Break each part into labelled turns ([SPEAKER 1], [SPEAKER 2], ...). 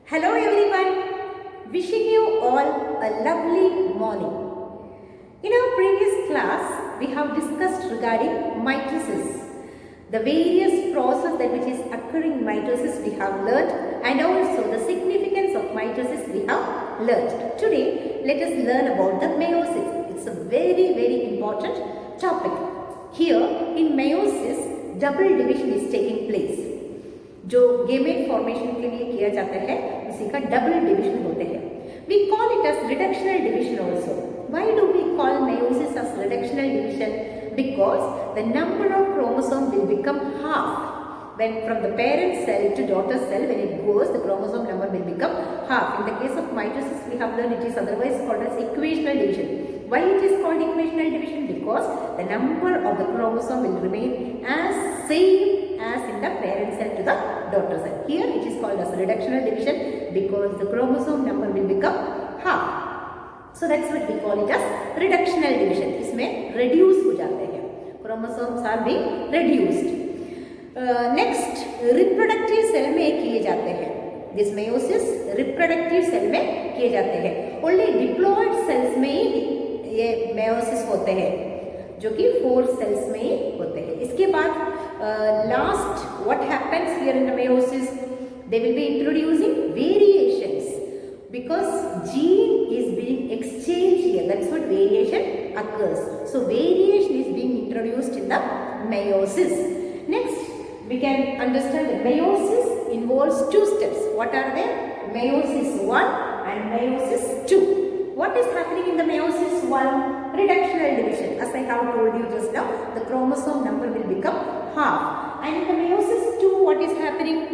[SPEAKER 1] Hello everyone, wishing you all a lovely morning. In our previous class, we have discussed regarding mitosis. The various process that which is occurring in mitosis we have learnt, and also the significance of mitosis we have learnt. Today, let us learn about the meiosis. It's a very important topic. Here in meiosis, double division is taking place. जो gamete formation के लिए किया जाता है उसी का double division होते हैं. We call it as reductional division also. Why do we call meiosis as reductional division? Because the number of chromosomes will become half. When from the parent cell to daughter cell, when it goes, the chromosome number will become half. In the case of mitosis, we have learned it is otherwise called as equational division. Why it is called equational division? Because the number of the chromosome will remain as same as in the parent cell to the daughter cell. Here it is called as reductional division because the chromosome number will become half. So that's what we call it as reductional division. इसमें reduce हो जाते हैं. Chromosomes are being reduced. Next reproductive cell में किए जाते हैं. This meiosis reproductive cell में किए जाते हैं. ओनली डिप्लॉयड सेल्स में ही ये मेयोसिस होते हैं, जो कि 4 सेल्स में ही होते हैं. इसके बाद last what happens here in the meiosis, they will be introducing variations because gene is being exchanged here. That's what variation occurs. So variation is being introduced in the meiosis. Next, we can understand that meiosis involves 2 steps. What are they? Meiosis 1 and meiosis 2. What is happening in the meiosis 1? Reductional division. As I have told you just now, the chromosome number will become half. And in the meiosis 2, what is happening?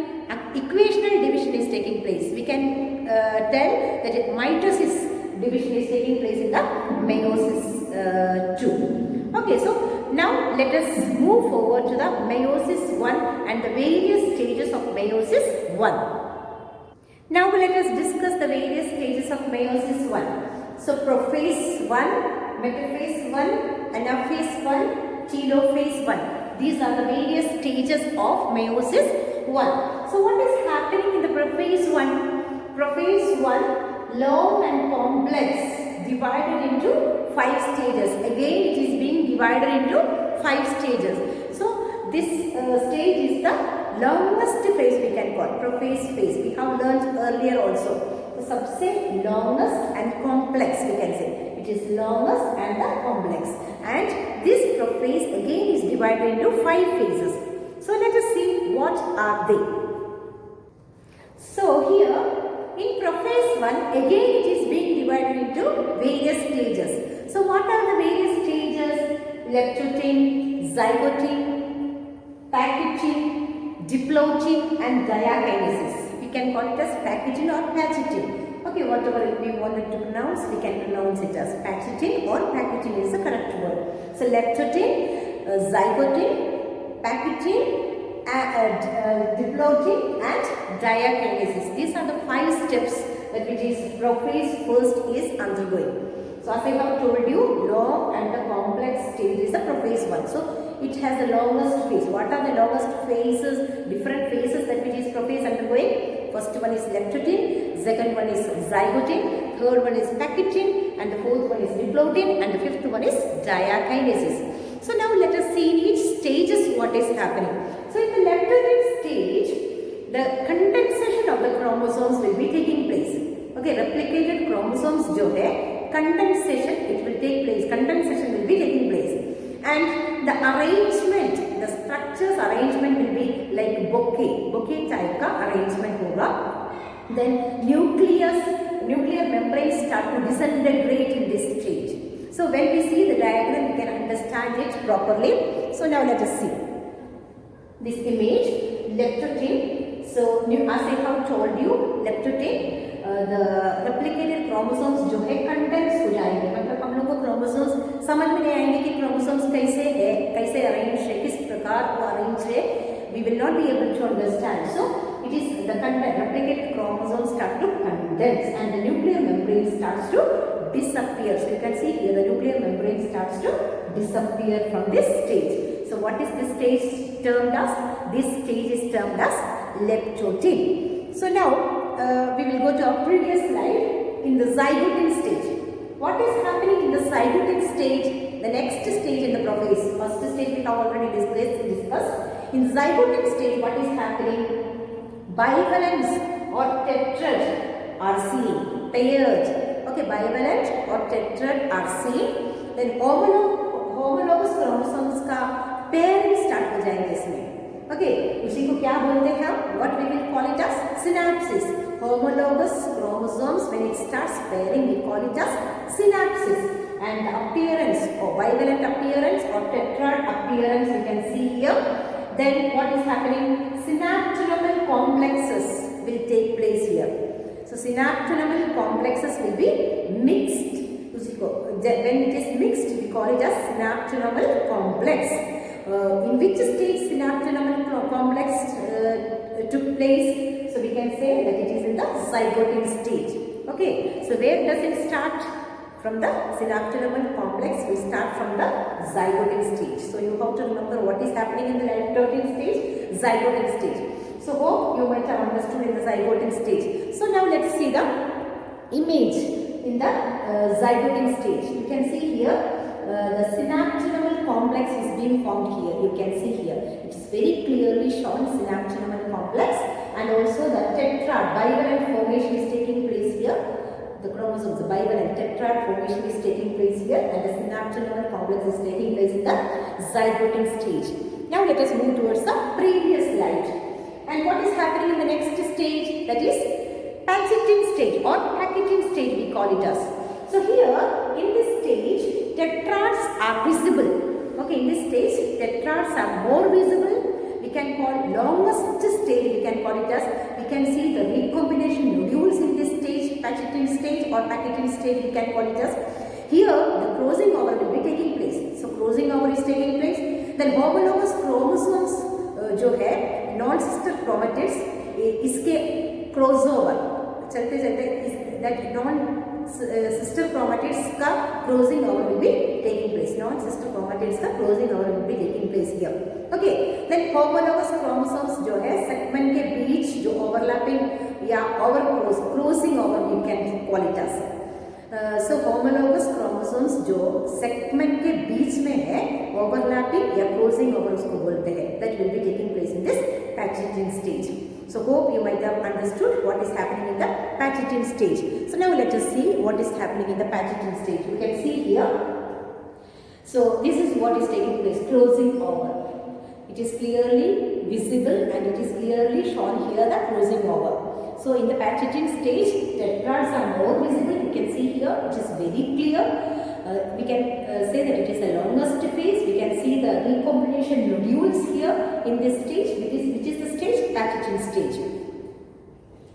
[SPEAKER 1] Equational division is taking place. We can tell that mitosis division is taking place in the meiosis 2. Okay, so now let us move forward to the meiosis 1 and the various stages of meiosis 1. Now let us discuss the various stages of meiosis 1. So prophase 1, metaphase 1, anaphase 1, telophase 1. These are the various stages of meiosis 1. So what is happening in the prophase 1? Prophase 1, long and complex, divided into 5 stages. Again it is being divided into 5 stages. So this stage is the longest phase we can call, prophase phase. We have learned earlier also. The सबसे longest and complex we can say. It is longest and the complex. And this prophase again is divided into 5 phases. So let us see what are they. So here in prophase 1, again it is being divided into various stages. So what are the various stages? Leptotin, zygotin, packaging, diplotin and diakinesis. We can call it as packaging or packaging. Okay, whatever we wanted to pronounce, we can pronounce it as packaging or packaging is the correct word. So leptotin, zygotin, packaging, diplotin and diakinesis. These are the 5 steps that which is prophase first is undergoing. So as I have told you, long and the complex stage is the prophase 1. So it has the longest phase. What are the longest phases? Different phases that which is prophase undergoing. First one is leptotin, second one is zygotin, third one is packaging, and the fourth one is diplotin, and the fifth one is diakinesis. So now let us see in each stages what is happening. So in the leptotin stage, the condensation of the chromosomes will be taking place. Okay, replicated chromosomes जो है, condensation it will take place. Condensation will be taking place, and the arrangement, the structures arrangement will be like bouquet type का arrangement होगा. Then nuclear membranes start to disintegrate in this stage. So when we see the diagram, we can understand it properly. So now let us see this image, leptotin. So as I have told you, leptotin, the replicated chromosomes जो है condense हो जाएंगे. मतलब हम लोग को chromosomes समझ में नहीं आएंगे कि chromosomes कैसे है, कैसे arrange है, किस प्रकार को arrange है. We will not be able to understand. So it is the replicated chromosomes start to condense and the nuclear membrane starts to disappear. So you can see here the nuclear membrane starts to disappear from this stage. So what is this stage termed as? This stage is termed as leptotin. So now we will to our previous slide in the zygotic stage. What is happening in the zygotic stage? The next stage in the prophase. First stage we have already discussed. In zygotic stage, what is happening? Bivalent or tetrad are seen. Paired. Okay, bivalent or tetrad are seen. Then homologous chromosomes का pairing start हो जाएंगे इसमें. Okay, उसी को क्या बोलते हैं हम? What we will call it as synapsis. Homologous chromosomes, when it starts pairing, we call it as synapsis. And the appearance or bivalent appearance or tetrad appearance you can see here. Then what is happening? Synaptonomal complexes will take place here. So synaptonomal complexes will be mixed. When it is mixed, we call it as synaptonomal complex. In which stage synaptonomal complex took place? So we can say that it is in the zygotic stage. Okay. So where does it start? From the synaptonomal complex, we start from the zygotic stage. So you have to remember what is happening in the zygotic stage. Zygotic stage. So hope you might have understood in the zygotic stage. So now let's see the image in the zygotic stage. You can see here the synaptonomal complex is being formed here. You can see here. It is very clearly shown synaptonomal complex, and also the tetrad bivalent formation is taking place here. The chromosomes, the bivalent tetrad formation is taking place here, and the synaptonomal complex is taking place in the zygotic stage. Now let us move towards the previous slide. And what is happening in the next stage? That is packaging stage or packaging stage we call it as. So here in this stage tetrads are visible. Okay, in this stage tetrads are more visible. We can call longest stage, we can call it as, we can see the recombination nodules in this stage, packaging stage or packaging stage we can call it as. Here the crossing over will be taking place. So crossing over is taking place. Then homologous chromosomes जो है non sister chromatids इसके crossover चलते चलते that non-sister chromatids का crossing over will be taking place. Non-sister chromatids का crossing over will be taking place here. Okay. Then homologous chromosomes जो है segment के बीच जो overlapping या crossing over we can call it as. So homologous chromosomes जो segment के बीच में है overlapping या crossing over उसको बोलते हैं. That will be taking place in this packaging stage. So hope you might have understood what is happening in the packaging stage. So now let us see what is happening in the packaging stage. You can see here. So this is what is taking place, crossing over. It is clearly visible and it is clearly shown here the crossing over. So in the packaging stage, tetrads are more visible. You can see here, it is very clear. We can say that it is the longest phase. We can see the recombination nodules here in this stage, which is the stage packaging stage.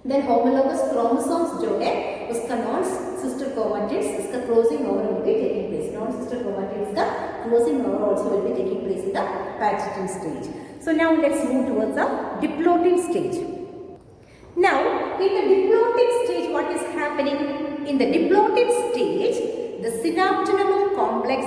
[SPEAKER 1] Then homologous chromosomes जो है उसका non sister chromatids इसका crossing over will be taking place. Non sister chromatids का crossing over also will be taking place in the packaging stage. So now let's move towards the diploid stage. Now in the diploid stage, what is happening? In the diploid stage, the synaptonomal complex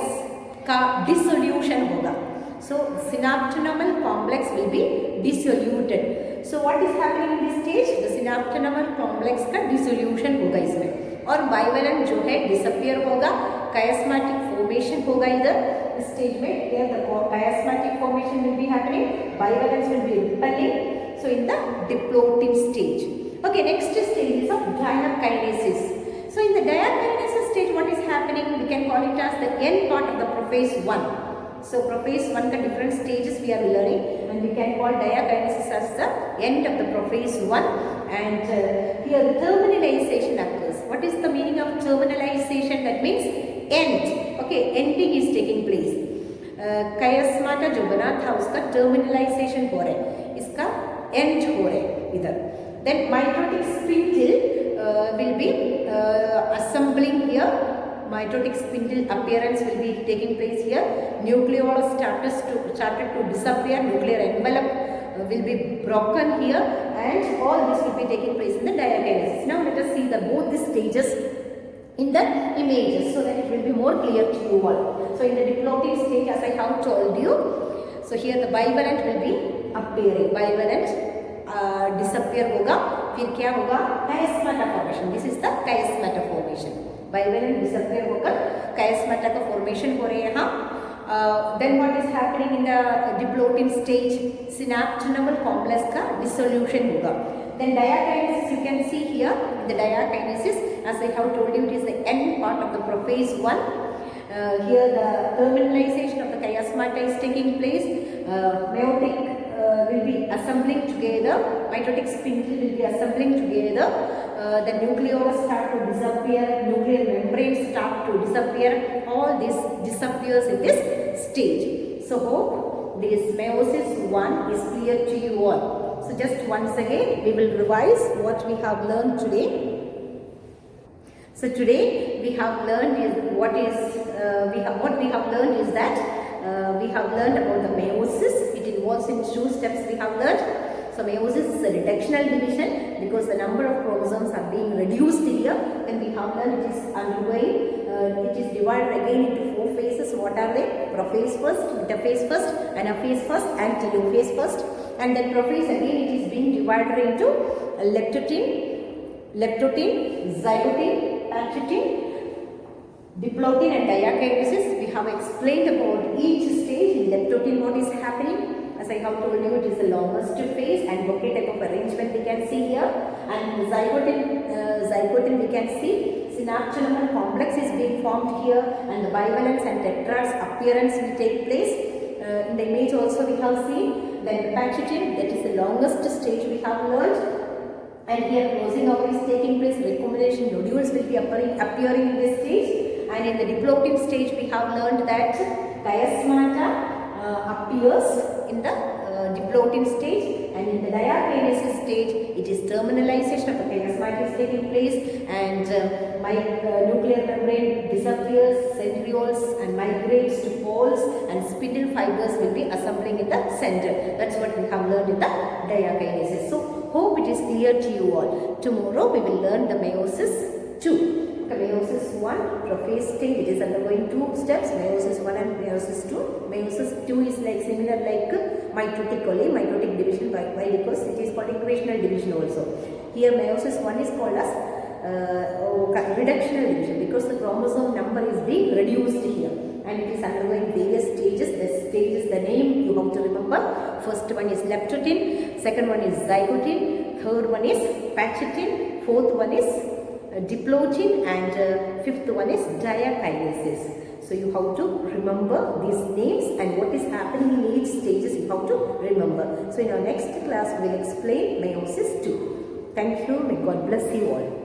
[SPEAKER 1] का dissolution होगा. So synaptonomal complex will be dissoluted. So what is happening in this stage? The synaptonomal complex का dissolution होगा इसमें, और bivalent जो है disappear होगा, chiasmatic formation होगा इधर इस stage में. Here the chiasmatic formation will be happening, bivalence will be repelling. So in the diploid stage. Okay, next stage is of diakinesis. So in the diakinesis stage, what is happening? We can call it as the end part of the prophase 1. So prophase 1 का different stages we are learning, and we can call diakinesis as the end of the prophase 1. And here terminalization occurs. What is the meaning of terminalization? That means end. Okay, ending is taking place. chiasmata जो बना था उसका terminalization हो रहा है, इसका end हो रहा है इधर. Then mitotic spindle will be assembling here. Mitotic spindle appearance will be taking place here. Nucleolus started to disappear. Nuclear envelope will be broken here, and all this will be taking place in the diakinesis. Now let us see both the stages in the images so that it will be more clear to you all. So in the diploid stage, as I have told you, so here the bivalent will be appearing. Bivalent disappear होगा, फिर क्या होगा? chiasmata form. chiasmatic formation. Bivalent disappear होकर chiasmatic का formation हो रहे हैं यहाँ. Then what is happening in the diplotin stage? Synaptonomal complex का dissolution होगा. Then diakinesis, you can see here the diakinesis, as I have told you, it is the end part of the prophase 1. Here the terminalization of the chiasmata is taking place. Meiotic will be assembling together, mitotic spindle will be assembling together. The nucleolus start to disappear, nuclear membranes start to disappear. All this disappears in this stage. So hope this meiosis 1 is clear to you all. So just once again we will revise what we have learned today. So today we have learned what we have learned is that we have learned about the meiosis. It involves in 2 steps we have learned. So meiosis is a reductional division because the number of chromosomes are being reduced here. Then we have learned it is undergoing. It is divided again into 4 phases. What are they? Prophase first, metaphase first, anaphase first, and telophase first. And then prophase again it is being divided into leptotin, zygotin, pachytin, diplotin and diakinesis. We have explained about each stage. In leptotin what is happening. As I have told you, it is the longest phase and bouquet type of arrangement we can see here. And the zygotin we can see synaptonomal complex is being formed here, and the bivalence and tetrads appearance will take place. In the image also we have seen. Then the pachytin, that is the longest stage we have learned. And here closing over is taking place, recombination nodules will be appearing in this stage. And in the diplotin stage we have learned that chiasmata appears in the diplotin stage, and in the diakinesis stage it is terminalization of the chiasmata is taking place, and nuclear membrane disappears, centrioles and migrates to poles, and spindle fibers will be assembling in the center. That's what we have learned in the diakinesis. So hope it is clear to you all. Tomorrow we will learn the meiosis 2. Meiosis 1, prophase stage, it is undergoing 2 steps, meiosis 1 and meiosis 2. Meiosis 2 is like similar like mitotic only, mitotic division. Why? Because it is called equational division also. Here meiosis 1 is called as reductional division because the chromosome number is being reduced here, and it is undergoing various stages. The stages, the name you have to remember. First one is leptotin, second one is zygotin, third one is pachytin, fourth one is diplotin, and fifth one is diakinesis. So you have to remember these names and what is happening in each stages you have to remember. So in our next class we will explain meiosis 2. Thank you. May God bless you all.